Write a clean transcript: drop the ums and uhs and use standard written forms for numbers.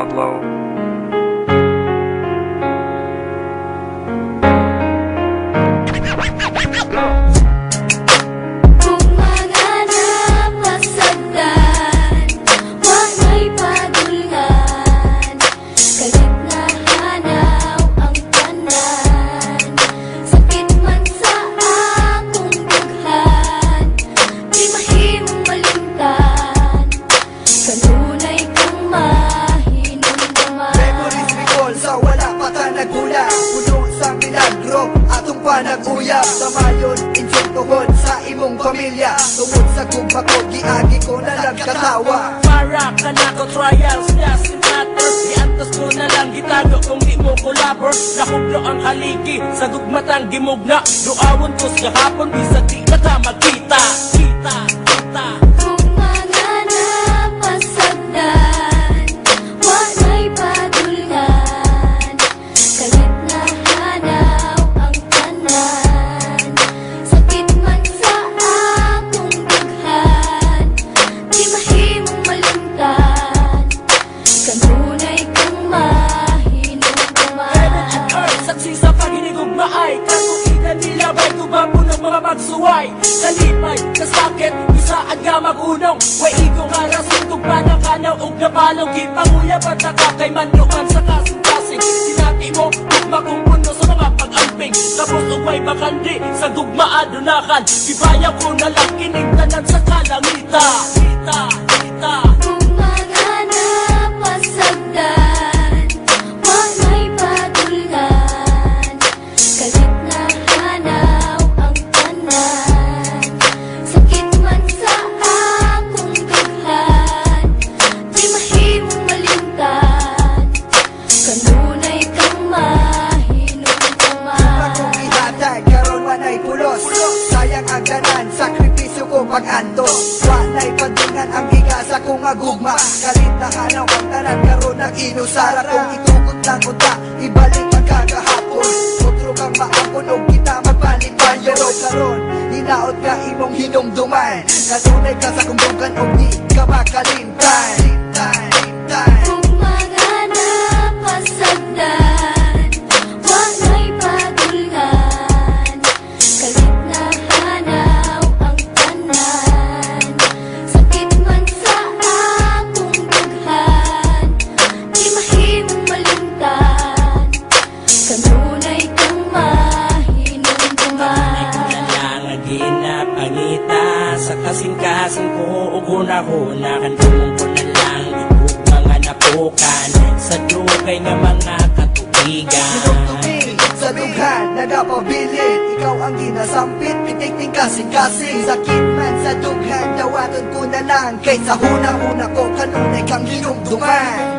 Pablo. Nag-uyab sa mayon, insultuhon sa imong pamilya. Tungod sa gugma ko, giagi ko na lang katawa. Para ka na ko trials, doesn't matter. Iantos ko na lang gitago kung di mo kolabor. Nakuglo ang haligi sa gugmatang gimugna. Duawon ko sa hapon, bisag di na ta magkita. Kita, kita. Magsuway, kalipay, kasakit, isaan nga mag-unong. Way igong harasin, kung panakanaw o napalaw. Kipanguyab at nakakay manukan sa kasing-kasing. Sinati mo, gugma kong puno sa mga pag-amping. Tapos uway bakandi, sa gugma adunakan. Ibayaw ko na lang kinigtanan sa kalangita. Kita, kita. Sayang ang ganan, sakripisyo ko pag-anto. Walay pandingan ang igasa kong agugma. Kalit na hanaw ang tanan, karon ang inusara. Kung itukot lang ko ta, ibalik ang kagahapon. Otro kang maapon o kita magpalipan. Pero karon, hinaot ka imong hinumduman. Katunay ka sa kumbugan o di ka makalintay. Sa kasing-kasing ko, uguna-huna kandunong ko na lang ibug mga napukan sa dugay nga mga katubigan. Sinugtugin sa dughan, nagapabilin. Ikaw ang ginasampit, pitik-ting kasing-kasing. Sakit man sa dughan, dawaton ko na lang. Kaysa huna-huna ko, kanunay kang hinumduman.